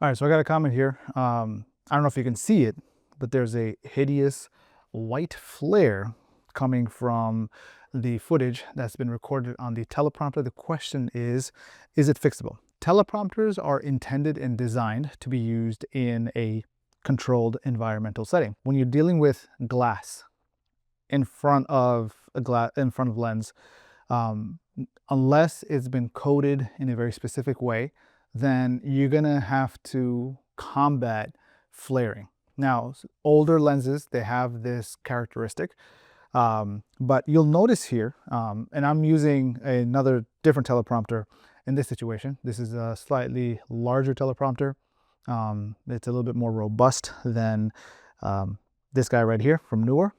All right, so I got a comment here. I don't know if you can see it, but there's a hideous white flare coming from the footage that's been recorded on the teleprompter. The question is it fixable? Teleprompters are intended and designed to be used in a controlled environmental setting. When you're dealing with glass in front of lens, unless it's been coated in a very specific way, then you're gonna have to combat flaring. Now, older lenses, they have this characteristic, but you'll notice here, and I'm using another different teleprompter in this situation. This is a slightly larger teleprompter. It's a little bit more robust than this guy right here from Neewer,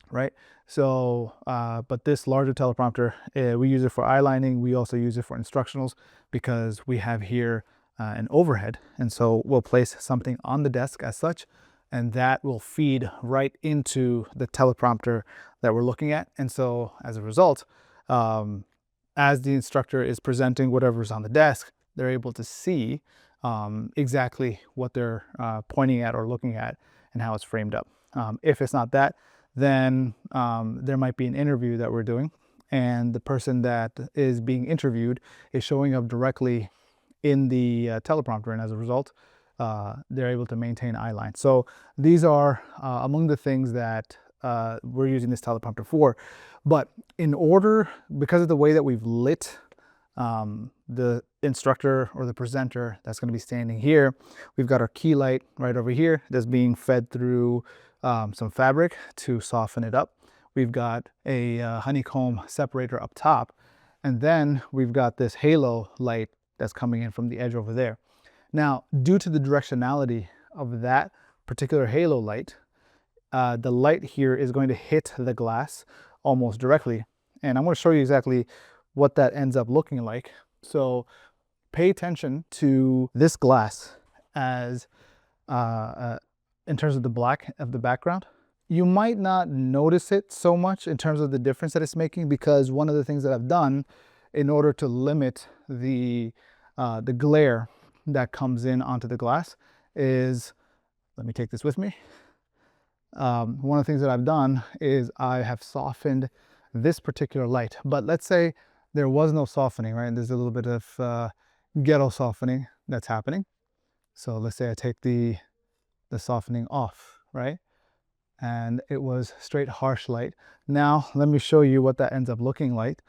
right? So, but this larger teleprompter, we use it for eyelining. We also use it for instructionals because we have here an overhead. And so we'll place something on the desk as such, and that will feed right into the teleprompter that we're looking at. And so as a result, as the instructor is presenting whatever's on the desk, they're able to see exactly what they're pointing at or looking at and how it's framed up. If it's not that, then there might be an interview that we're doing, and the person that is being interviewed is showing up directly in the teleprompter, and as a result, they're able to maintain eye line. So these are among the things that we're using this teleprompter for. But in order, because of the way that we've lit the instructor or the presenter that's going to be standing here, we've got our key light right over here that's being fed through some fabric to soften it up. We've got a honeycomb separator up top, and then we've got this halo light that's coming in from the edge over there. Now, due to the directionality of that particular halo light, the light here is going to hit the glass almost directly, and I'm going to show you exactly what that ends up looking like. So pay attention to this glass as in terms of the black of the background. You might not notice it so much in terms of the difference that it's making, because one of the things that I've done in order to limit the glare that comes in onto the glass is, let me take this with me. One of the things that I've done is I have softened this particular light. But let's say there was no softening, right? And there's a little bit of ghetto softening that's happening. So let's say I take the softening off, right? And it was straight harsh light. Now let me show you what that ends up looking like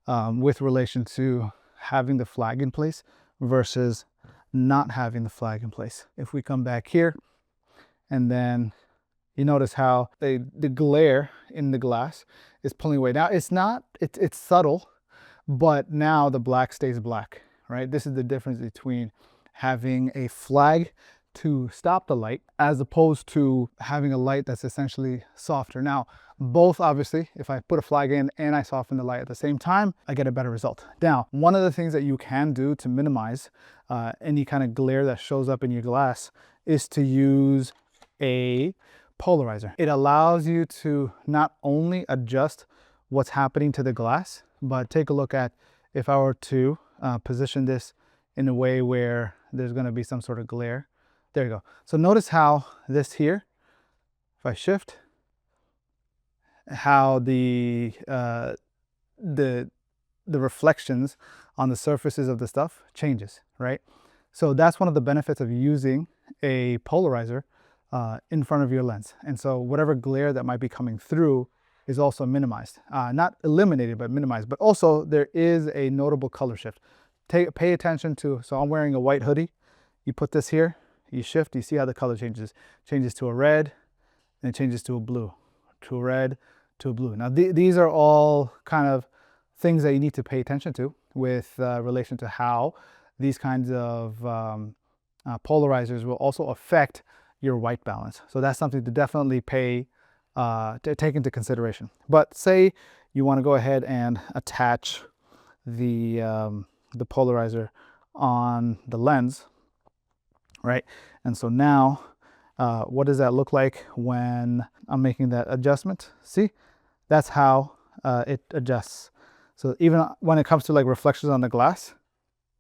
with relation to having the flag in place versus not having the flag in place. If we come back here, and then you notice how the glare in the glass is pulling away. Now it's subtle, but now the black stays black, right? This is the difference between having a flag to stop the light as opposed to having a light that's essentially softer. Now, both, obviously, if I put a flag in and I soften the light at the same time, I get a better result. Now, one of the things that you can do to minimize any kind of glare that shows up in your glass is to use a polarizer. It allows you to not only adjust what's happening to the glass, but take a look at if I were to position this in a way where there's going to be some sort of glare. There you go. So notice how this here, if I shift, how the reflections on the surfaces of the stuff changes, right? So that's one of the benefits of using a polarizer in front of your lens. And so whatever glare that might be coming through is also minimized. Not eliminated, but minimized. But also there is a notable color shift. Pay attention to, so I'm wearing a white hoodie. You put this here, you shift, you see how the color changes. Changes to a red, and it changes to a blue, to a red, to a blue. Now these are all kind of things that you need to pay attention to with relation to how these kinds of polarizers will also affect your white balance. So that's something to definitely to take into consideration. But say you want to go ahead and attach the polarizer on the lens, right? And so now, what does that look like when I'm making that adjustment? See, that's how it adjusts. So even when it comes to like reflections on the glass,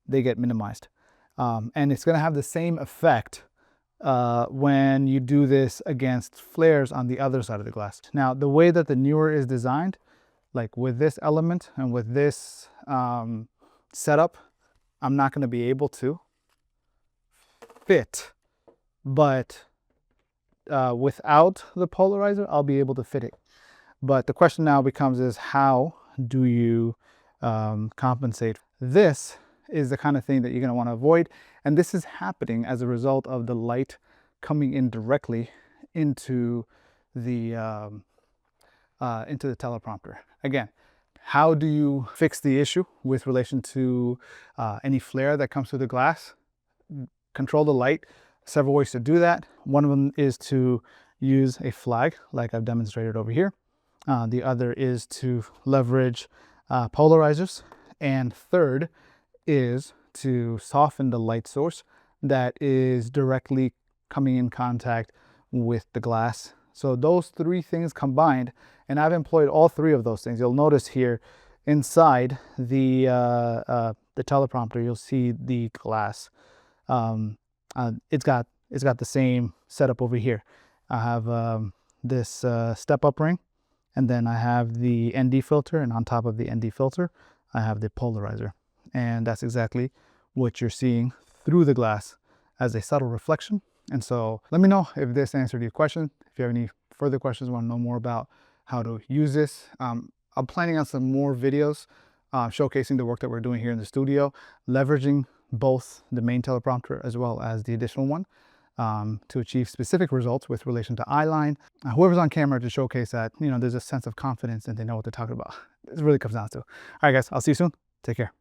they get minimized. And it's going to have the same effect when you do this against flares on the other side of the glass. Now, the way that the Neewer is designed, like with this element and with this setup, I'm not going to be able to fit, but without the polarizer, I'll be able to fit it. But the question now becomes is how do you compensate? This is the kind of thing that you're going to want to avoid. And this is happening as a result of the light coming in directly into the teleprompter. Again, how do you fix the issue with relation to any flare that comes through the glass? Control the light. Several ways to do that. One of them is to use a flag like I've demonstrated over here. The other is to leverage polarizers. And third is to soften the light source that is directly coming in contact with the glass. So those three things combined, and I've employed all three of those things. You'll notice here inside the teleprompter, you'll see the glass. It's got the same setup over here. I have this step-up ring, and then I have the ND filter, and on top of the ND filter, I have the polarizer. And that's exactly what you're seeing through the glass as a subtle reflection. And so let me know if this answered your question. If you have any further questions, want to know more about how to use this, I'm planning on some more videos showcasing the work that we're doing here in the studio, leveraging both the main teleprompter as well as the additional one to achieve specific results with relation to eyeline. Whoever's on camera to showcase that, there's a sense of confidence and they know what they're talking about. It really comes down to. All right, guys, I'll see you soon. Take care.